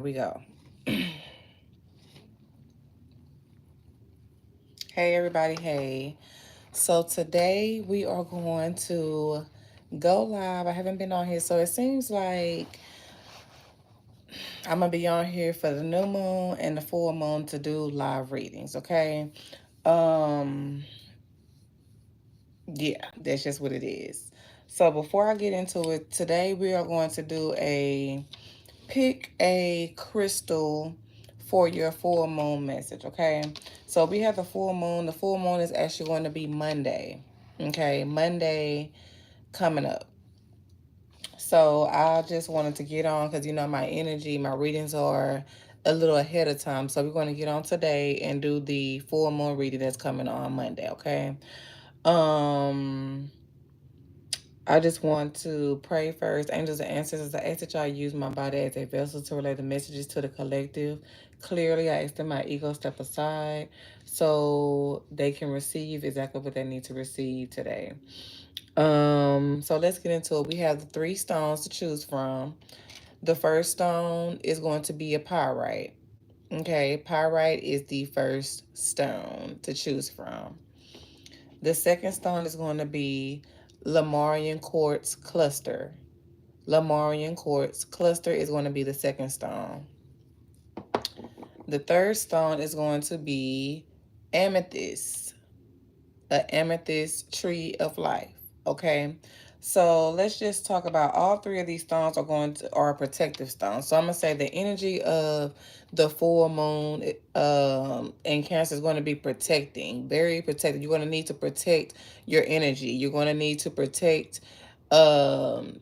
We go. Hey, everybody. Hey. So, today we are going to go live. I haven't been on here, so it seems like I'm going to be on here for the new moon and the full moon to do live readings, okay? Um, yeah, that's just what it is. So, before I get into it, today we are going to do a pick a crystal for your full moon message, okay? So we have the full moon. The full moon is actually going to be Monday, okay? Monday coming up. So I just wanted to get on because, my energy, my readings are a little ahead of time. So we're going to get on today and do the full moon reading that's coming on Monday, okay? Um, I just want to pray first. Angels and ancestors, I ask that y'all use my body as a vessel to relay the messages to the collective. Clearly, I ask that my ego step aside so they can receive exactly what they need to receive today. So let's get into it. We have the three stones to choose from. The first stone is going to be a pyrite. Okay, pyrite is the first stone to choose from. The second stone is going to be Lemurian quartz cluster. Lemurian quartz cluster is going to be the second stone. The third stone is going to be amethyst, the amethyst tree of life. Okay, so let's just talk about all three of these stones are protective stones. So I'm gonna say the energy of the full moon in Cancer is going to be protecting, very protective. You're going to need to protect your energy. You're going to need to protect um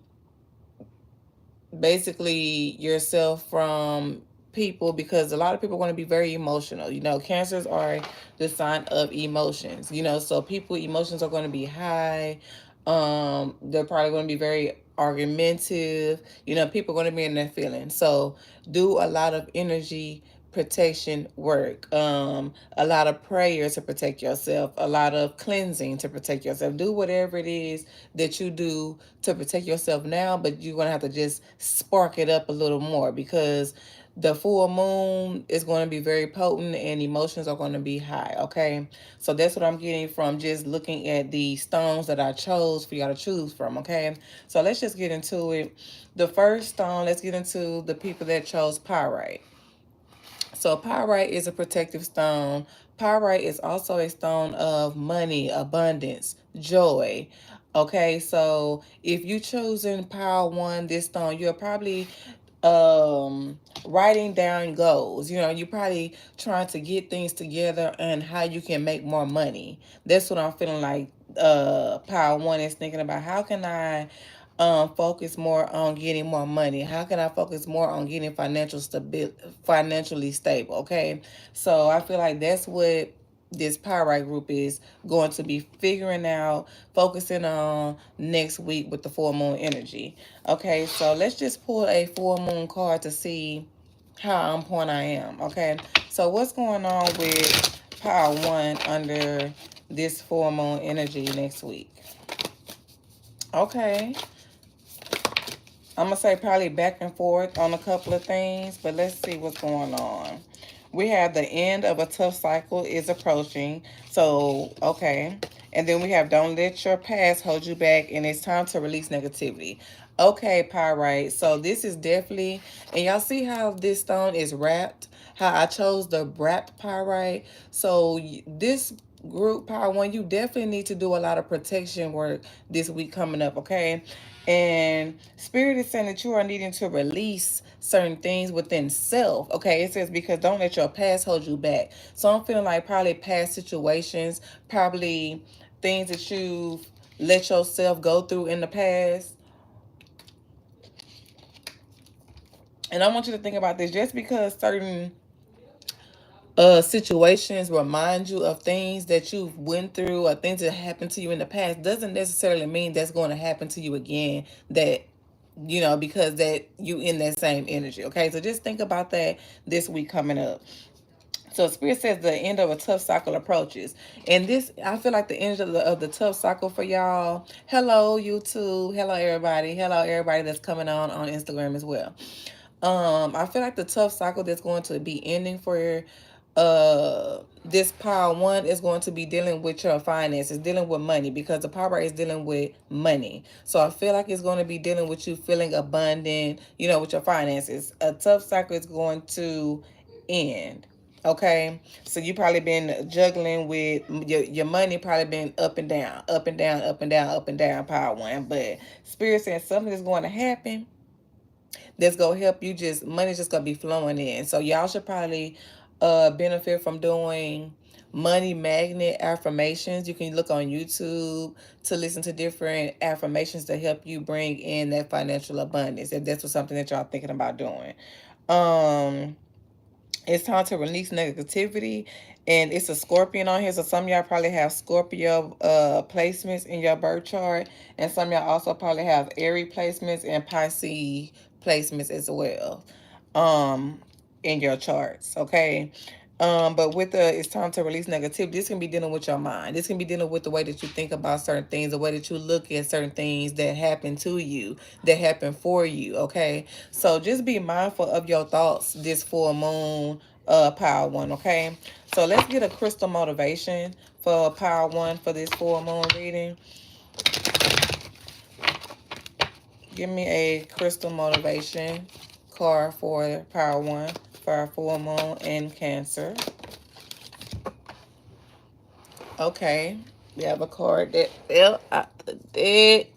basically yourself from people, because a lot of people are going to be very emotional. Cancers are the sign of emotions, so people emotions are going to be high. They're probably going to be very argumentative. People are going to be in their feelings, so do a lot of energy protection work, a lot of prayer to protect yourself, a lot of cleansing to protect yourself. Do whatever it is that you do to protect yourself now, but you're going to have to just spark it up a little more, because the full moon is going to be very potent and emotions are going to be high, okay? So that's what I'm getting from just looking at the stones that I chose for y'all to choose from, okay? So let's just get into it. The first stone, let's get into the people that chose pyrite. So pyrite is a protective stone. Pyrite is also a stone of money, abundance, joy. Okay, so if you choosing Power One, this stone, you're probably writing down goals. You're probably trying to get things together and how you can make more money. That's what I'm feeling like. Power One is thinking about, how can I focus more on getting more money? How can I focus more on getting financially stable? Okay, so I feel like that's what this pyrite group is going to be figuring out, focusing on next week with the full moon energy. Okay, so let's just pull a full moon card to see how on point I am. Okay, so what's going on with Power One under this full moon energy next week? Okay, I'm going to say probably back and forth on a couple of things, but let's see what's going on. We have the end of a tough cycle is approaching. So, okay. And then we have don't let your past hold you back, and it's time to release negativity. Okay, Pyrite. So this is definitely, and y'all see how this stone is wrapped? How I chose the wrapped Pyrite. So this group, Power One, you definitely need to do a lot of protection work this week coming up, okay? And Spirit is saying that you are needing to release certain things within self. Okay, it says because don't let your past hold you back. So I'm feeling like probably past situations, probably things that you've let yourself go through in the past. And I want you to think about this: just because certain situations remind you of things that you've went through or things that happened to you in the past, doesn't necessarily mean that's going to happen to you again, that because that you in that same energy. Okay, so just think about that this week coming up. So Spirit says the end of a tough cycle approaches. And this, I feel like the end of the tough cycle for y'all. Hello, YouTube. Hello, everybody. Hello, everybody that's coming on Instagram as well. I feel like the tough cycle that's going to be ending for this pile one is going to be dealing with your finances, dealing with money, because the power is dealing with money. So I feel like it's going to be dealing with you feeling abundant, you know, with your finances. A tough cycle is going to end. Okay, so you probably been juggling with your money, probably been up and down, up and down, up and down, up and down, power one. But Spirit saying something is going to happen that's gonna help you. Just money's just gonna be flowing in. So y'all should probably benefit from doing money magnet affirmations. You can look on YouTube to listen to different affirmations to help you bring in that financial abundance, if that's something that y'all thinking about doing. um it's time to release negativity. And it's a Scorpion on here. So some of y'all probably have Scorpio placements in your birth chart. And some of y'all also probably have Aries placements and Pisces placements as well. In your charts. Okay. But with the it's time to release negativity, this can be dealing with your mind. This can be dealing with the way that you think about certain things, the way that you look at certain things that happen to you, that happen for you. Okay. So just be mindful of your thoughts this full moon power one. Okay. So let's get a crystal motivation for power one for this full moon reading. Give me a crystal motivation card for power one for our full moon in Cancer. Okay, we have a card that fell out the deck.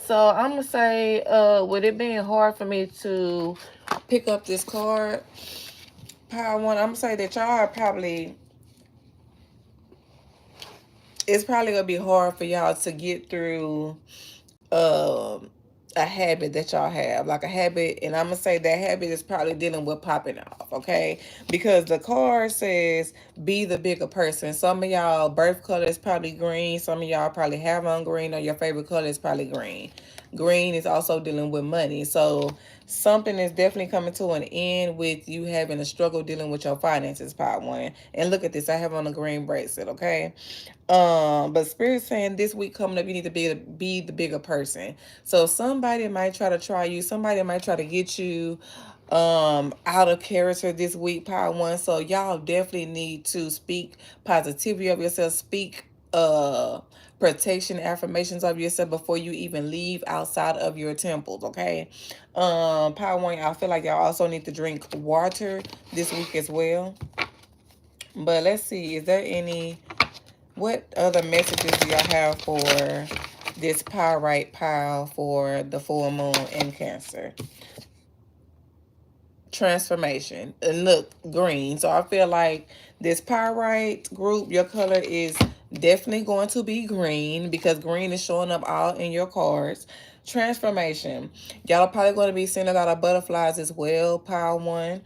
So I'm gonna say, with it being hard for me to pick up this card, power one, I'm gonna say that y'all are probably, it's probably gonna be hard for y'all to get through um a habit that y'all have, like a habit. And I'm gonna say that habit is probably dealing with popping off. Okay, because the card says be the bigger person. Some of y'all birth color is probably green. Some of y'all probably have on green, or your favorite color is probably green. Green is also dealing with money. So something is definitely coming to an end with you having a struggle dealing with your finances, part one. And look at this, I have on a green bracelet. Okay, but Spirit saying this week coming up, you need to be the bigger person. So somebody might try you. Somebody might try to get you out of character this week, power one. So y'all definitely need to speak positivity of yourself. Speak protection affirmations of yourself before you even leave outside of your temples. Okay. Power one, I feel like y'all also need to drink water this week as well. But let's see, is there any, what other messages do y'all have for this pyrite pile for the full moon in Cancer? Transformation. And look, green. So I feel like this pyrite group, your color is definitely going to be green, because green is showing up all in your cards. Transformation. Y'all are probably going to be seeing a lot of butterflies as well, pile one.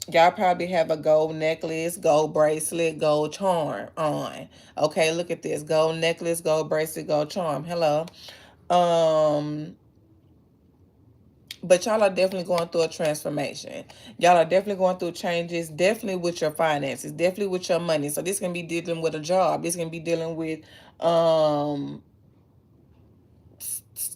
Y'all probably have a gold necklace, gold bracelet, gold charm on. Okay, look at this. Gold necklace, gold bracelet, gold charm. Hello. Um, but y'all are definitely going through a transformation. Y'all are definitely going through changes, definitely with your finances, definitely with your money. So this can be dealing with a job. This can be dealing with um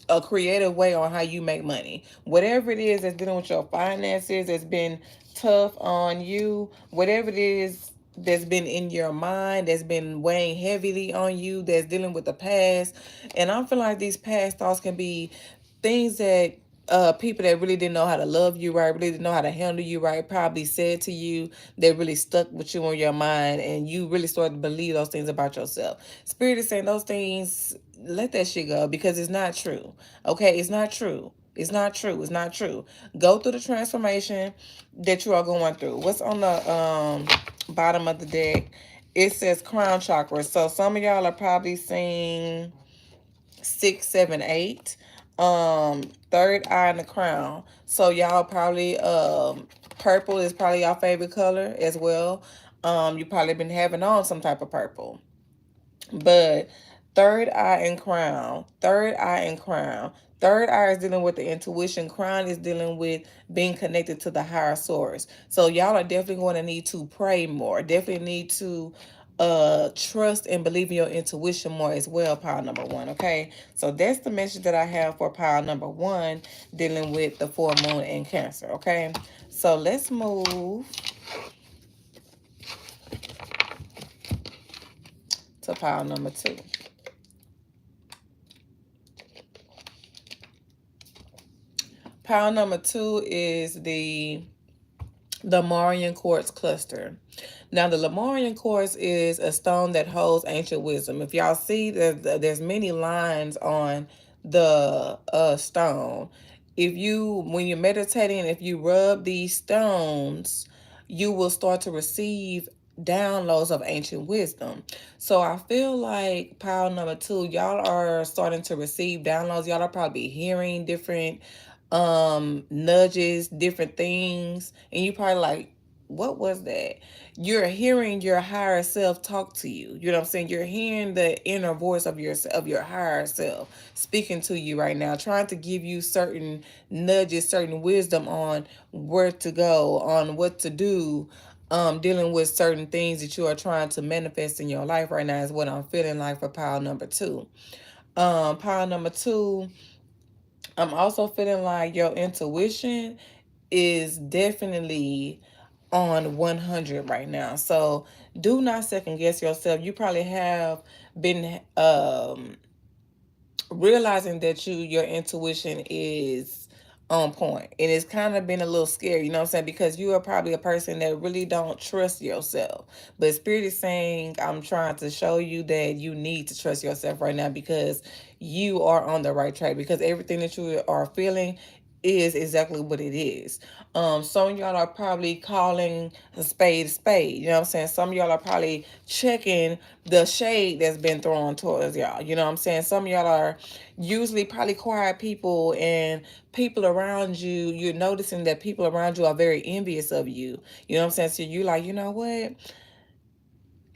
a creative way on how you make money. Whatever it is that's dealing with your finances, that's been tough on you, whatever it is that's been in your mind, that's been weighing heavily on you, that's dealing with the past. And I feel like these past thoughts can be things that people that really didn't know how to love you right, really didn't know how to handle you right, probably said to you, that really stuck with you on your mind, and you really started to believe those things about yourself. Spirit is saying those things, let that shit go, because it's not true. Okay, it's not true. It's not true. It's not true. Go through the transformation that you are going through. What's on the bottom of the deck? It says crown chakra. So some of y'all are probably seeing 6, 7, 8. Third eye in the crown. So y'all probably purple is probably your favorite color as well. You probably been having on some type of purple. But third eye and crown, third eye and crown. Third eye is dealing with the intuition. Crown is dealing with being connected to the higher source. So y'all are definitely going to need to pray more. Definitely need to trust and believe in your intuition more as well, pile number one. Okay, so that's the message that I have for pile number one, dealing with the full moon in Cancer. Okay, so let's move to pile number two. Pile number two is the Lemurian Quartz cluster. Now, the Lemurian quartz is a stone that holds ancient wisdom. If y'all see, there's many lines on the stone. If you, when you're meditating, if you rub these stones, you will start to receive downloads of ancient wisdom. So I feel like pile number two, y'all are starting to receive downloads. Y'all are probably hearing different nudges, different things, and you probably like, what was that? You're hearing your higher self talk to you. You know what I'm saying? You're hearing the inner voice of your higher self speaking to you right now, trying to give you certain nudges, certain wisdom on where to go, on what to do, dealing with certain things that you are trying to manifest in your life right now is what I'm feeling like for pile number two. Pile number two, I'm also feeling like your intuition is definitely on 100 right now. So do not second guess yourself. You probably have been realizing that your intuition is on point, and it's kind of been a little scary, you know what I'm saying, because you are probably a person that really don't trust yourself, but Spirit is saying, I'm trying to show you that you need to trust yourself right now, because you are on the right track, because everything that you are feeling is exactly what it is. Some of y'all are probably calling a spade, you know what I'm saying? Some of y'all are probably checking the shade that's been thrown towards y'all, you know what I'm saying? Some of y'all are usually probably quiet people, and people around you, you're noticing that people around you are very envious of you, you know what I'm saying? So you like, you know what?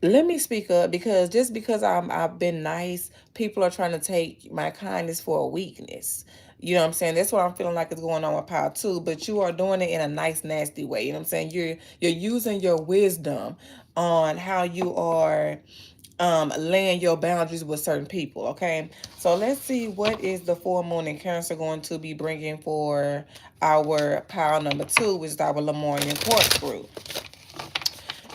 Let me speak up, because just because I've been nice, people are trying to take my kindness for a weakness. You know what I'm saying? That's what I'm feeling like is going on with power too. But you are doing it in a nice, nasty way. You know what I'm saying? You're using your wisdom on how you are laying your boundaries with certain people. Okay, so let's see what is the full moon in Cancer going to be bringing for our pile number two, which is our Lemurian quartz group.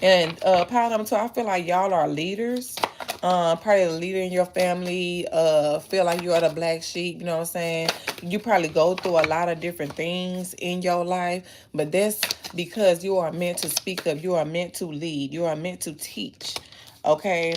And pile number two, I feel like y'all are leaders. Probably a leader in your family. Feel like you are the black sheep, you know what I'm saying? You probably go through a lot of different things in your life, but that's because you are meant to speak up. You are meant to lead. You are meant to teach. Okay.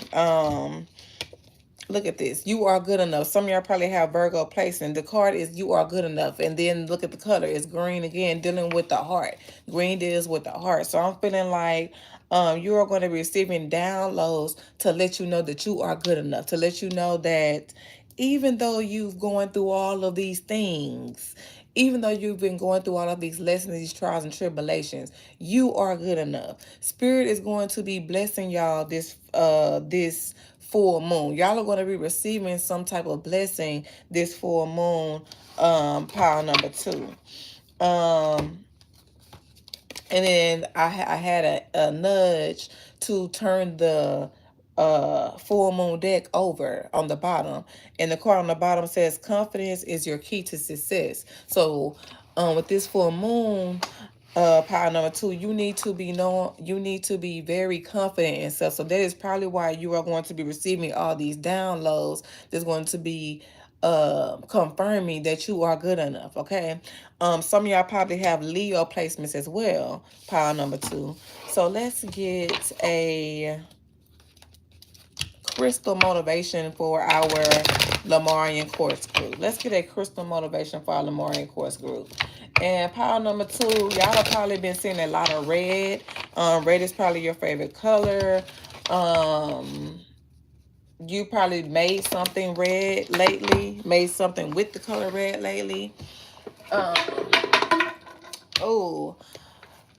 Look at this. You are good enough. Some of y'all probably have Virgo placing. The card is you are good enough. And then look at the color. It's green again, dealing with the heart. Green deals with the heart. So I'm feeling like you are going to be receiving downloads to let you know that you are good enough. To let you know that even though you've going through all of these things, even though you've been going through all of these lessons, these trials and tribulations, you are good enough. Spirit is going to be blessing y'all this full moon. Y'all are going to be receiving some type of blessing this full moon, pile number two. And then I had a nudge to turn the full moon deck over on the bottom, and the card on the bottom says confidence is your key to success. So with this full moon, pile number two, you need to be very confident in self. So that is probably why you are going to be receiving all these downloads. There's going to be confirming that you are good enough. Okay. Some of y'all probably have Leo placements as well, pile number two. So let's get a crystal motivation for our Lemurian Quartz group. Let's get a crystal motivation for our Lemurian Quartz group. And pile number two, y'all have probably been seeing a lot of red. Red is probably your favorite color. You probably made something red lately, made something with the color red lately. Oh,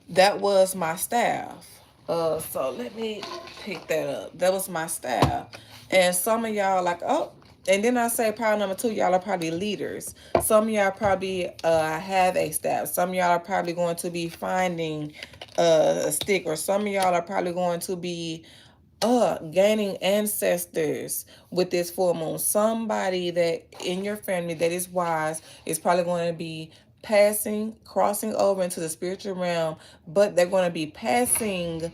that was my staff. So let me pick that up. That was my staff. And some of y'all like, oh, and then I say pile number two, y'all are probably leaders. Some of y'all probably have a staff. Some of y'all are probably going to be finding a stick, or some of y'all are probably going to be gaining ancestors with this full moon. Somebody that in your family that is wise is probably going to be crossing over into the spiritual realm, but they're going to be passing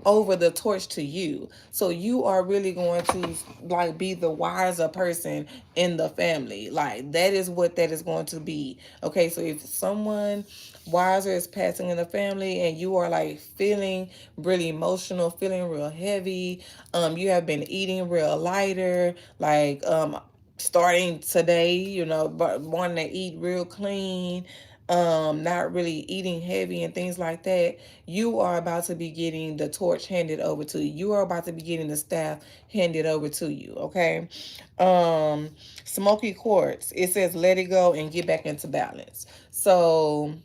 over the torch to you. So you are really going to like be the wiser person in the family. Like that is what that is going to be. Okay, so if someone wiser is passing in the family and you are like feeling really emotional, feeling real heavy, you have been eating real lighter, like starting today, but wanting to eat real clean, not really eating heavy and things like that, you are about to be getting the torch handed over to you. You are about to be getting the staff handed over to you, okay? Um, Smoky quartz, it says let it go and get back into balance. So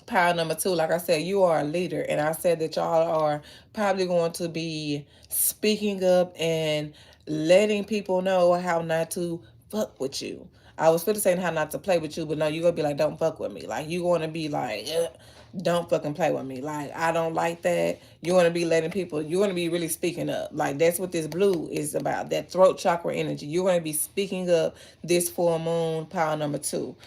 power number two, like I said, you are a leader, and I said that y'all are probably going to be speaking up and letting people know how not to fuck with you. I was finna saying how not to play with you, but no, you're gonna be like, don't fuck with me. Like, you're gonna be like, don't fucking play with me. Like, I don't like that. You're gonna be letting people, you're gonna be really speaking up. Like, that's what this blue is about, that throat chakra energy. You're gonna be speaking up this full moon, power number two.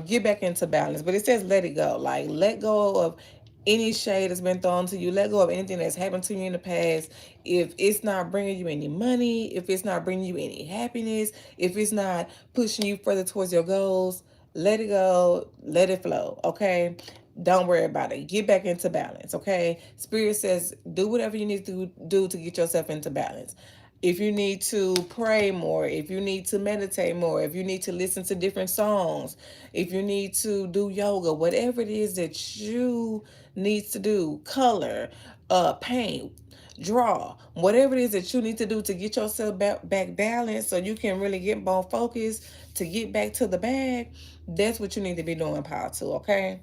Get back into balance. But it says let it go. Like, let go of any shade that's been thrown to you. Let go of anything that's happened to you in the past. If it's not bringing you any money, if it's not bringing you any happiness, if it's not pushing you further towards your goals, let it go. Let it flow. Okay. Don't worry about it. Get back into balance. Okay. Spirit says do whatever you need to do to get yourself into balance. If you need to pray more, if you need to meditate more, if you need to listen to different songs, if you need to do yoga, whatever it is that you need to do, color, paint, draw, whatever it is that you need to do to get yourself back balanced so you can really get more focused to get back to the bag, that's what you need to be doing, power to, okay?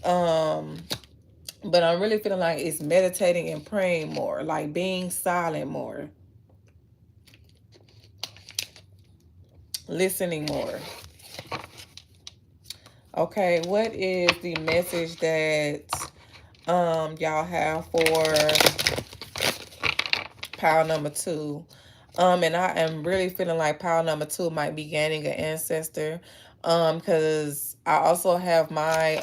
But I'm really feeling like it's meditating and praying more, like being silent more, listening more. Okay, what is the message that y'all have for power number two? And I am really feeling like power number two might be gaining an ancestor. Because I also have my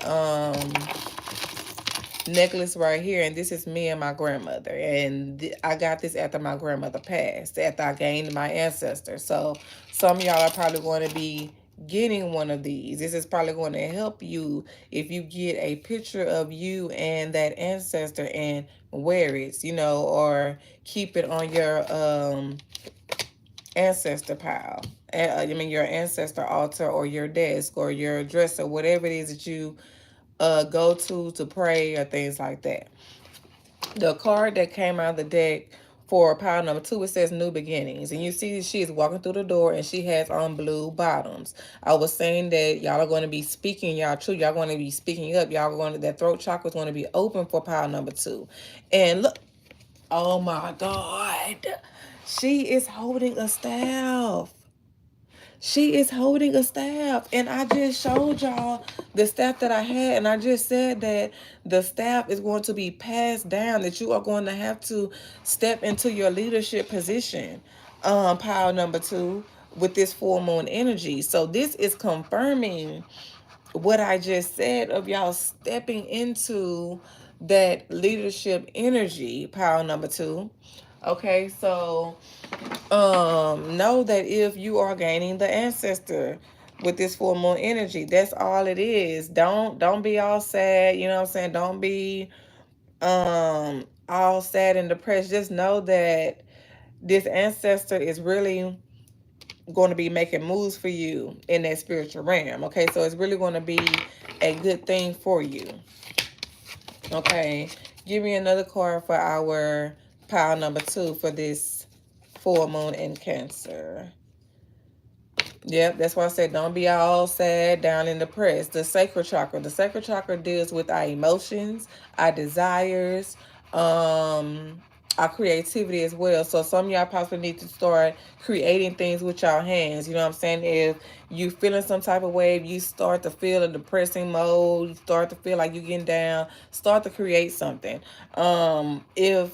necklace right here, and this is me and my grandmother, and I got this after my grandmother passed, after I gained my ancestor. So some of y'all are probably going to be getting one of these. This is probably going to help you if you get a picture of you and that ancestor and wear it, or keep it on your ancestor pile. I mean your ancestor altar or your desk or your dresser, whatever it is that you go to pray or things like that. The card that came out of the deck for pile number two, it says new beginnings. And you see she is walking through the door and she has on blue bottoms. I was saying that y'all are going to be speaking y'all truth. Y'all going to be speaking up. Y'all going to, that throat chakra is going to be open for pile number two. And look, oh my God. She is holding a staff. She is holding a staff, and I just showed y'all the staff that I had, and I just said that the staff is going to be passed down, that you are going to have to step into your leadership position, pile number two, with this full moon energy. So this is confirming what I just said of y'all stepping into that leadership energy, pile number two. Okay, so know that if you are gaining the ancestor with this full moon energy, that's all it is. Don't be all sad, you know what I'm saying? Don't be all sad and depressed. Just know that this ancestor is really going to be making moves for you in that spiritual realm. Okay, so it's really going to be a good thing for you. Okay, give me another card for our pile number two for this full moon in Cancer. Yep, that's why I said don't be all sad, down and depressed. The sacral chakra. The sacral chakra deals with our emotions, our desires, our creativity as well. So some of y'all possibly need to start creating things with your hands. You know what I'm saying? If you feeling some type of way, if you start to feel a depressing mode, you start to feel like you're getting down, start to create something. If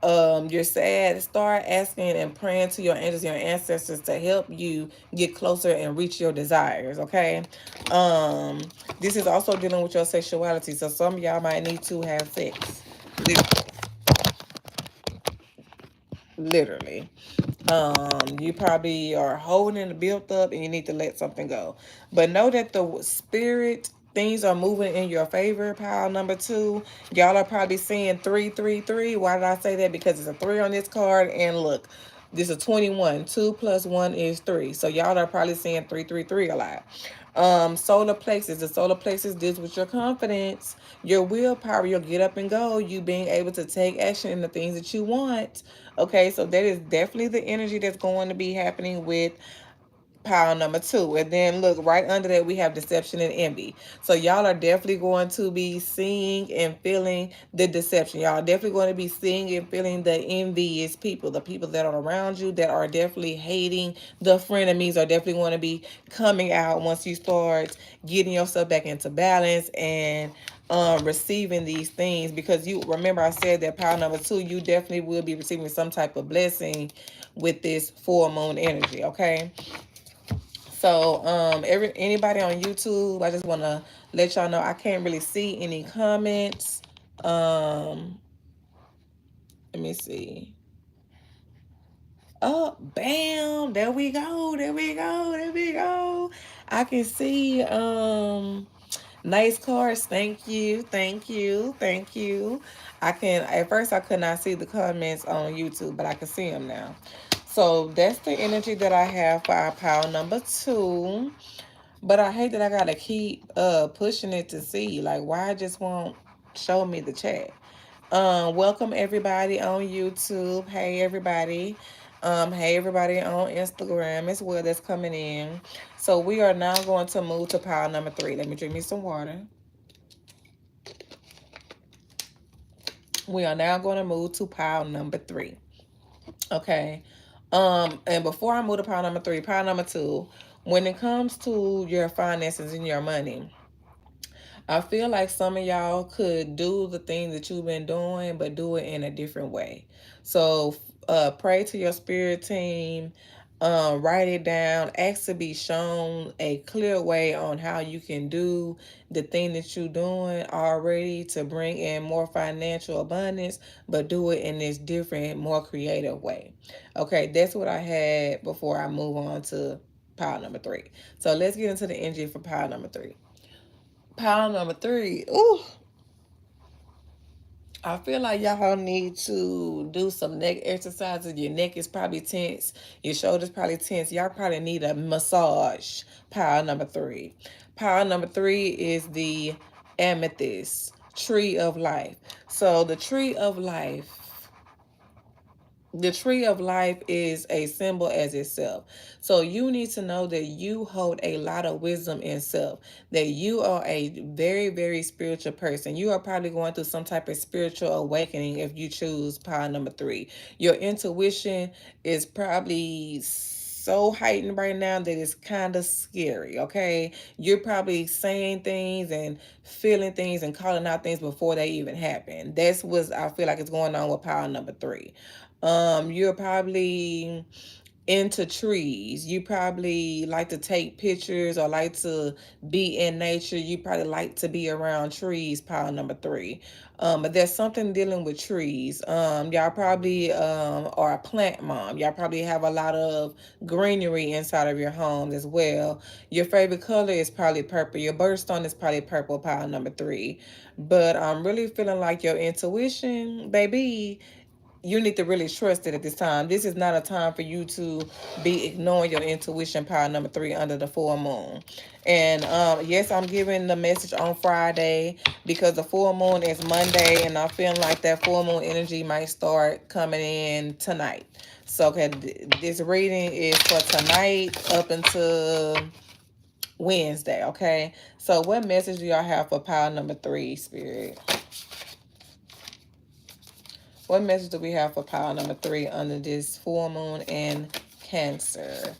You're sad, start asking and praying to your angels, your ancestors, to help you get closer and reach your desires. Okay. um this is also dealing with your sexuality, so some of y'all might need to have sex. Literally. You probably are holding the built up and you need to let something go. But know that the spirit things are moving in your favor. Pile number 2. Y'all are probably seeing 333. Why did I say that? Because it's a 3 on this card, and look, this is 21. 2 plus 1 is 3. So y'all are probably seeing 333 a lot. Solar plexus. The solar plexus deals with your confidence, your willpower, your get up and go, you being able to take action in the things that you want. Okay, so that is definitely the energy that's going to be happening with pile number 2. And then look, right under that we have deception and envy. So y'all are definitely going to be seeing and feeling the deception. Y'all are definitely going to be seeing and feeling the envious people, the people that are around you that are definitely hating. The frenemies are definitely going to be coming out once you start getting yourself back into balance and receiving these things. Because you remember I said that pile number 2, you definitely will be receiving some type of blessing with this full moon energy. Okay. So, anybody on YouTube, I just want to let y'all know I can't really see any comments. Let me see. Oh, bam! There we go. There we go. There we go. I can see. Nice cards. Thank you. Thank you. Thank you. I can. At first, I could not see the comments on YouTube, but I can see them now. So that's the energy that I have for our pile number 2. But I hate that I gotta keep pushing it to see. Like, why it just won't show me the chat. Welcome everybody on YouTube. Hey everybody. Hey everybody on Instagram as well that's coming in. So we are now going to move to pile number 3. Let me drink me some water. We are now going to move to pile number 3. Okay. And before I move to pile number 3, pile number 2, when it comes to your finances and your money, I feel like some of y'all could do the thing that you've been doing, but do it in a different way. So pray to your spirit team, write it down, ask to be shown a clear way on how you can do the thing that you're doing already to bring in more financial abundance, but do it in this different, more creative way. Okay, that's what I had before I move on to pile number 3. So let's get into the energy for pile number 3. Pile number 3. Ooh, I feel like y'all need to do some neck exercises. Your neck is probably tense. Your shoulders probably tense. Y'all probably need a massage. Pile number 3. Pile number 3 is the amethyst, tree of life. So the tree of life is a symbol as itself. So you need to know that you hold a lot of wisdom in self, that you are a very, very spiritual person. You are probably going through some type of spiritual awakening if you choose pile number 3. Your intuition is probably so heightened right now that it's kind of scary. Okay, you're probably saying things and feeling things and calling out things before they even happen. That's what I feel like is going on with pile number 3. You're probably into trees. You probably like to take pictures or like to be in nature. You probably like to be around trees, pile number 3. But there's something dealing with trees. Y'all probably are a plant mom. Y'all probably have a lot of greenery inside of your home as well. Your favorite color is probably purple. Your birthstone is probably purple, pile number 3. But I'm really feeling like your intuition, baby, you need to really trust it at this time. This is not a time for you to be ignoring your intuition, pile number 3, under the full moon. And yes, I'm giving the message on Friday because the full moon is Monday, and I'm feeling like that full moon energy might start coming in tonight. So okay, this reading is for tonight up until Wednesday. Okay, so what message do y'all have for pile number 3, Spirit? What message do we have for pile number 3 under this full moon in Cancer?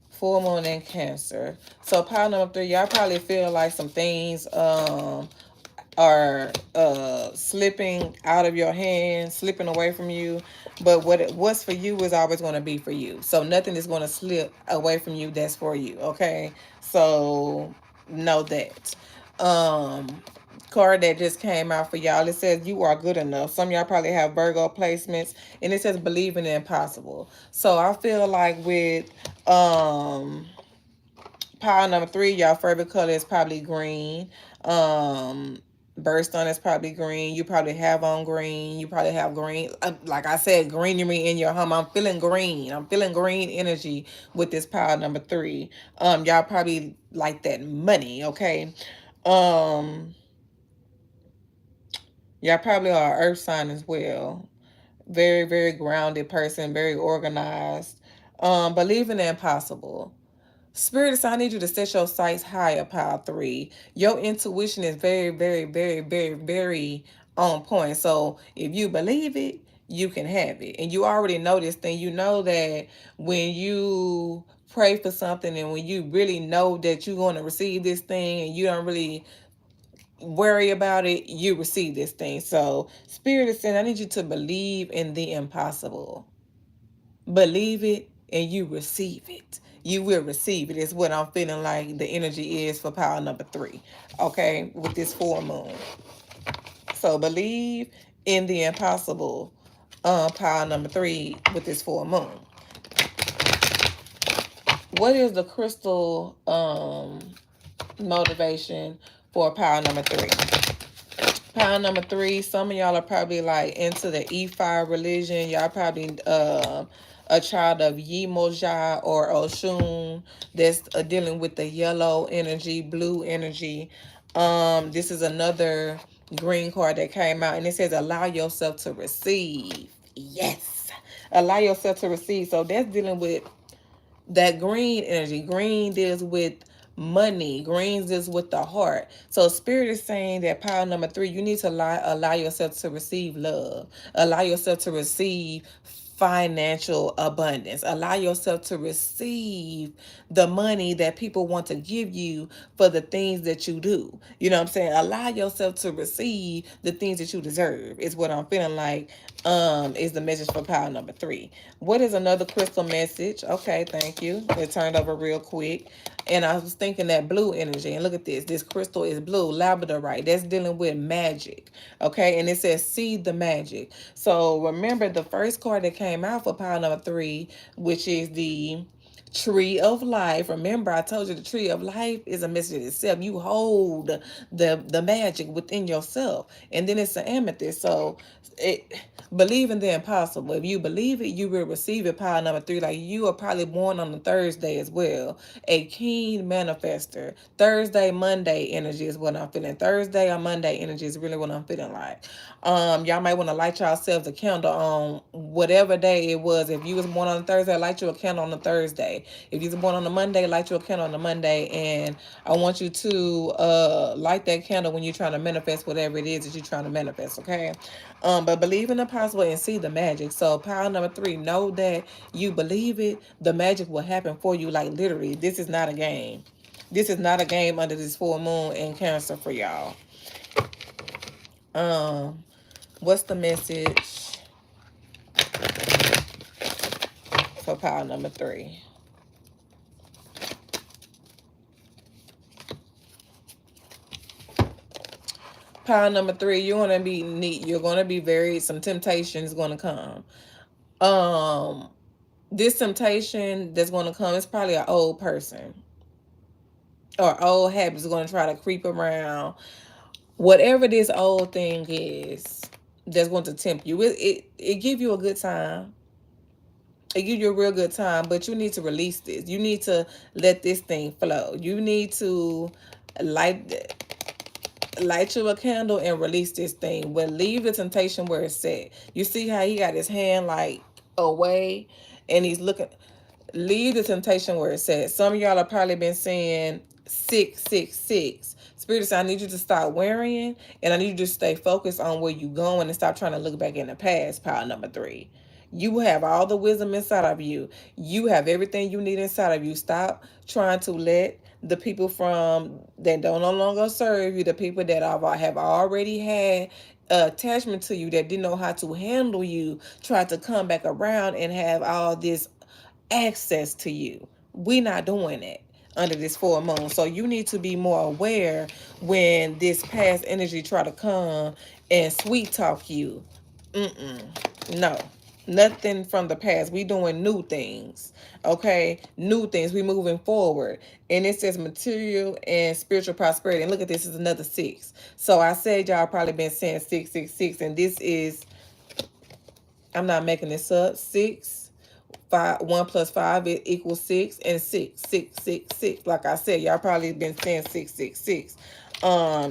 Full moon in Cancer. So pile number 3, y'all probably feel like some things are slipping out of your hand, slipping away from you. But what's for you is always going to be for you. So nothing is going to slip away from you that's for you. Okay, so know that. Um, Card that just came out for y'all. It says you are good enough. Some of y'all probably have Virgo placements, and it says believe in the impossible. So I feel like with pile number 3, y'all favorite color is probably green. Birthstone is probably green. You probably have on green. You probably have green. Like I said, greenery in your home. I'm feeling green. I'm feeling green energy with this pile number 3. Y'all probably like that money, okay? Um, y'all probably are earth sign as well. Very, very grounded person, very organized. Believe in the impossible. Spirit is, I need you to set your sights higher, pile 3. Your intuition is very, very, very, very, very on point. So if you believe it, you can have it. And you already know this thing. You know that when you pray for something and when you really know that you're going to receive this thing and you don't really worry about it, you receive this thing. So Spirit is saying, I need you to believe in the impossible. Believe it and you receive it. You will receive it, is what I'm feeling like the energy is for pile number 3. Okay, with this full moon. So believe in the impossible. Pile number 3 with this full moon. What is the crystal motivation for pile number 3? Pile number 3, some of y'all are probably like into the E5 religion. Y'all probably a child of Yemoja or Oshun that's dealing with the yellow energy, blue energy. This is another green card that came out and it says allow yourself to receive. Yes. Allow yourself to receive. So that's dealing with that green energy. Green deals with money. Green deals with the heart. So Spirit is saying that pile number 3, you need to allow yourself to receive love. Allow yourself to receive financial abundance. Allow yourself to receive the money that people want to give you for the things that you do. You know what I'm saying? Allow yourself to receive the things that you deserve is what I'm feeling like is the message for pile number 3. What is another crystal message? Okay, thank you. It turned over real quick. And I was thinking that blue energy. And look at this. This crystal is blue, labradorite. That's dealing with magic. Okay, and it says see the magic. So remember the first card that came out for pile number 3, which is the tree of life. Remember, I told you the tree of life is a message itself. You hold the magic within yourself. And then it's an amethyst. So it believe in the impossible. If you believe it, you will receive it. Pile number 3. Like you are probably born on a Thursday as well. A keen manifester. Thursday, Monday energy is what I'm feeling. Thursday or Monday energy is really what I'm feeling like. Y'all might want to light yourselves a candle on whatever day it was. If you was born on a Thursday, light you a candle on a Thursday. If you was born on a Monday, light you a candle on a Monday. And I want you to light that candle when you're trying to manifest whatever it is that you're trying to manifest, okay? But believe in the possible and see the magic. So pile number 3, know that you believe it, the magic will happen for you. Like literally, this is not a game. This is not a game under this full moon in Cancer for y'all. What's the message for pile number 3? Pile number 3, you're gonna be neat. You're gonna be very, some temptation is gonna come. This temptation that's gonna come is probably an old person or old habits going to try to creep around. Whatever this old thing is that's going to tempt you, it give you a good time. It give you a real good time, but you need to release this. You need to let this thing flow. You need to light you a candle and release this thing. But leave the temptation where it's set. You see how he got his hand like away and he's looking. Leave the temptation where it's at. Some of y'all have probably been saying 666. Spirit says, I need you to stop worrying and I need you to stay focused on where you're going and stop trying to look back in the past. Pile number 3. You have all the wisdom inside of you. You have everything you need inside of you. Stop trying to let the people from that don't no longer serve you, the people that have already had attachment to you, that didn't know how to handle you, tried to come back around and have all this access to you. We not doing it under this full moon. So you need to be more aware when this past energy try to come and sweet talk you. No, nothing from the past. We doing new things. Okay, new things. We moving forward. And it says material and spiritual prosperity. And look at this, is another 6. So I said y'all probably been saying 666, and this is, I'm not making this up, 6, 5, 1 plus 5 it equals 6, and 6, 6, 6, 6. Like I said, y'all probably been saying 666.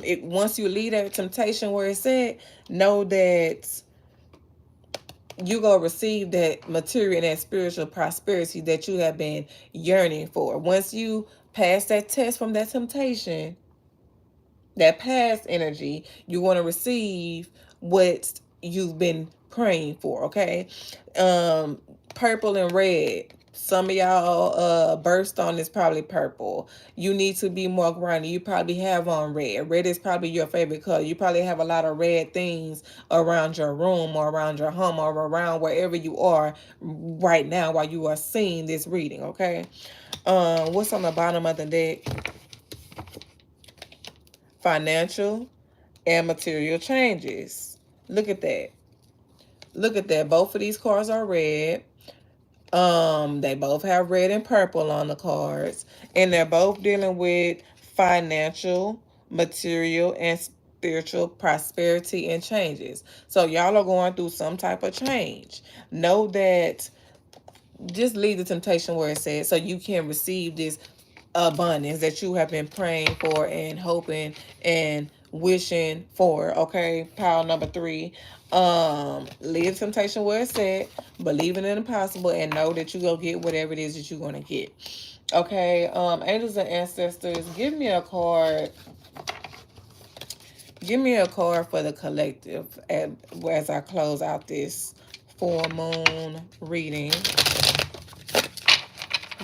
It, once you leave that temptation where it's at, know that you gonna receive that material and that spiritual prosperity that you have been yearning for. Once you pass that test from that temptation, that past energy, you want to receive what you've been praying for. Okay. Purple and red, some of y'all birthstone is probably purple. You need to be more grounded. You probably have on red is probably your favorite color. You probably have a lot of red things around your room or around your home or around wherever you are right now while you are seeing this reading. Okay. What's on the bottom of the deck? Financial and material changes. Look at that. Look at that. Both of these cards are red. They both have red and purple on the cards, and they're both dealing with financial, material, and spiritual prosperity and changes. So y'all are going through some type of change. Know that, just leave the temptation where it says, so you can receive this abundance that you have been praying for and hoping and wishing for. Okay, pile number 3. Leave the temptation where it's at, believe in the impossible, and know that you go get whatever it is that you're gonna get. Okay, angels and ancestors, give me a card. Give me a card for the collective as I close out this full moon reading.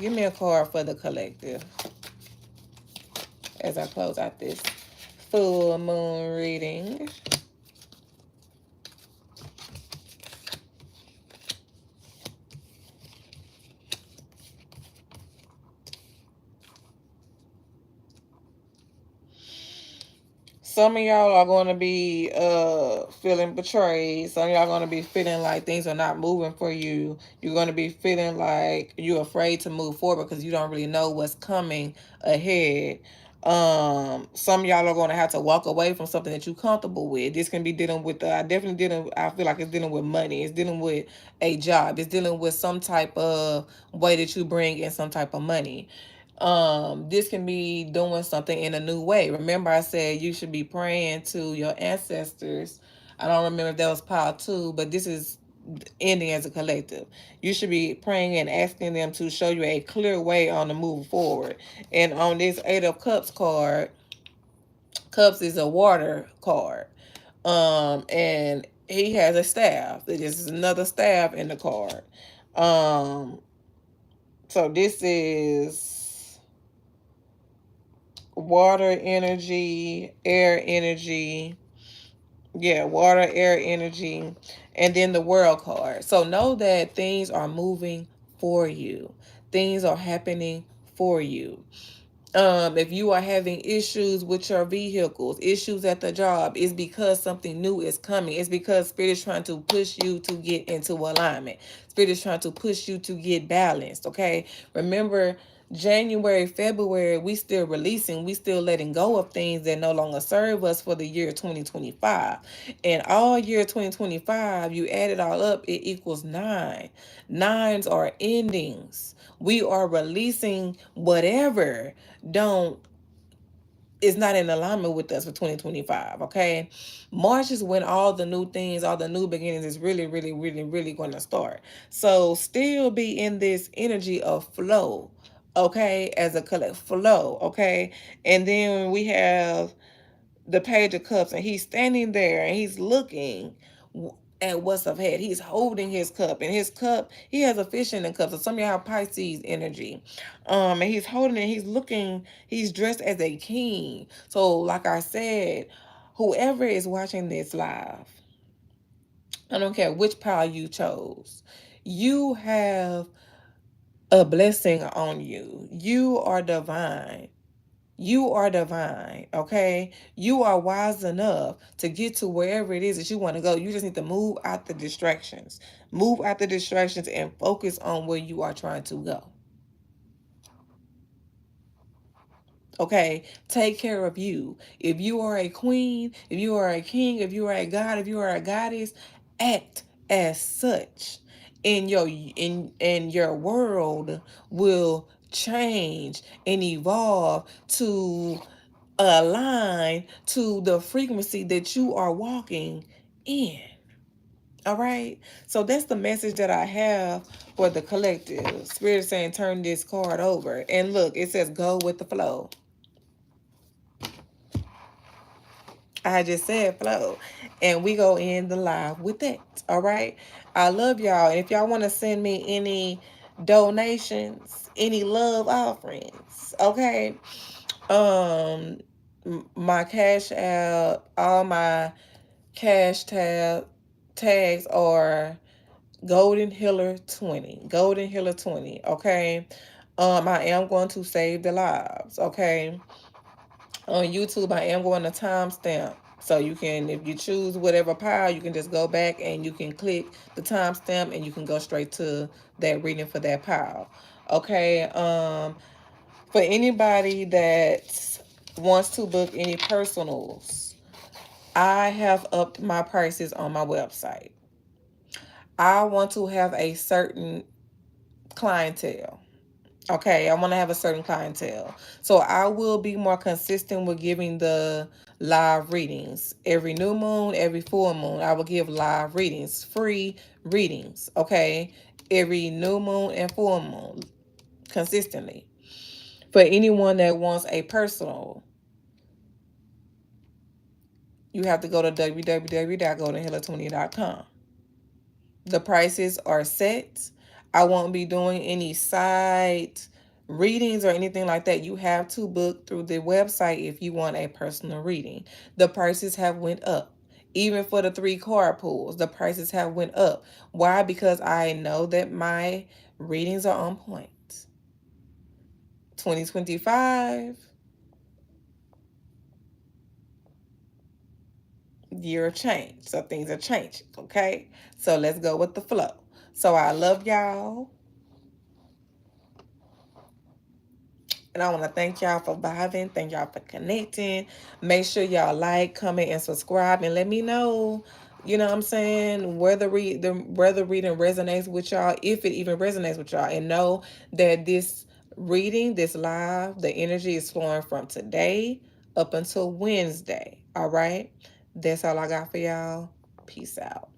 Give me a card for the collective as I close out this full moon reading. Some of y'all are going to be feeling betrayed. Some of y'all are going to be feeling like things are not moving for you. You're going to be feeling like you're afraid to move forward because you don't really know what's coming ahead. Some of y'all are going to have to walk away from something that you're comfortable with. This can be dealing with, I feel like it's dealing with money. It's dealing with a job. It's dealing with some type of way that you bring in some type of money. This can be doing something in a new way. Remember, I said you should be praying to your ancestors. I don't remember if that was part 2, but this is ending as a collective. You should be praying and asking them to show you a clear way on the move forward. And on this 8 of Cups card, Cups is a water card. And he has a staff. This is another staff in the card. So this is water energy, air energy. Yeah, water, air energy, and then the world card. So know that things are moving for you. Things are happening for you. If you are having issues with your vehicles, issues at the job, it's because something new is coming. It's because Spirit is trying to push you to get into alignment. Spirit is trying to push you to get balanced. Okay. Remember, January, February, we still releasing, we still letting go of things that no longer serve us for the year 2025. And all year 2025, you add it all up, it equals 9. Nines are endings. We are releasing whatever don't is not in alignment with us for 2025. Okay, March is when all the new things, all the new beginnings is really going to start. So still be in this energy of flow. Okay, as a collect flow. Okay, and then we have the Page of Cups, and he's standing there and he's looking at what's ahead. He's holding his cup, and his cup, he has a fish in the cup. So some of y'all have Pisces energy. And he's holding it, he's looking, he's dressed as a king. So like I said, whoever is watching this live, I don't care which power you chose, you have a blessing on you. You are divine. You are divine, okay? You are wise enough to get to wherever it is that you want to go. You just need to move out the distractions. Move out the distractions and focus on where you are trying to go. Okay? Take care of you. If you are a queen, if you are a king, if you are a god, if you are a goddess, act as such. In your world will change and evolve to align to the frequency that you are walking in. All right. So that's the message that I have for the collective. Spirit is saying turn this card over. And look, it says go with the flow. I just said flow. And we go in the live with that. All right. I love y'all. And if y'all want to send me any donations, any love offerings, okay. My cash out, all my cash tags are Golden Healer 20. Golden Healer 20. Okay. I am going to save the lives. Okay. On YouTube, I am going to timestamp. So you can, if you choose whatever pile, you can just go back and you can click the timestamp and you can go straight to that reading for that pile. Okay. For anybody that wants to book any personals, I have upped my prices on my website. I want to have a certain clientele. Okay, I want to have a certain clientele. So I will be more consistent with giving the live readings. Every new moon, every full moon, I will give live readings, free readings. Okay, every new moon and full moon, consistently. For anyone that wants a personal, you have to go to www.goldenhealer20.com. The prices are set. I won't be doing any side readings or anything like that. You have to book through the website if you want a personal reading. The prices have went up. Even for the 3 card pools, the prices have went up. Why? Because I know that my readings are on point. 2025, year of change. So things are changing, okay? So let's go with the flow. So I love y'all. And I want to thank y'all for vibing. Thank y'all for connecting. Make sure y'all like, comment, and subscribe. And let me know, you know what I'm saying, whether the reading resonates with y'all, if it even resonates with y'all. And know that this reading, this live, the energy is flowing from today up until Wednesday. All right? That's all I got for y'all. Peace out.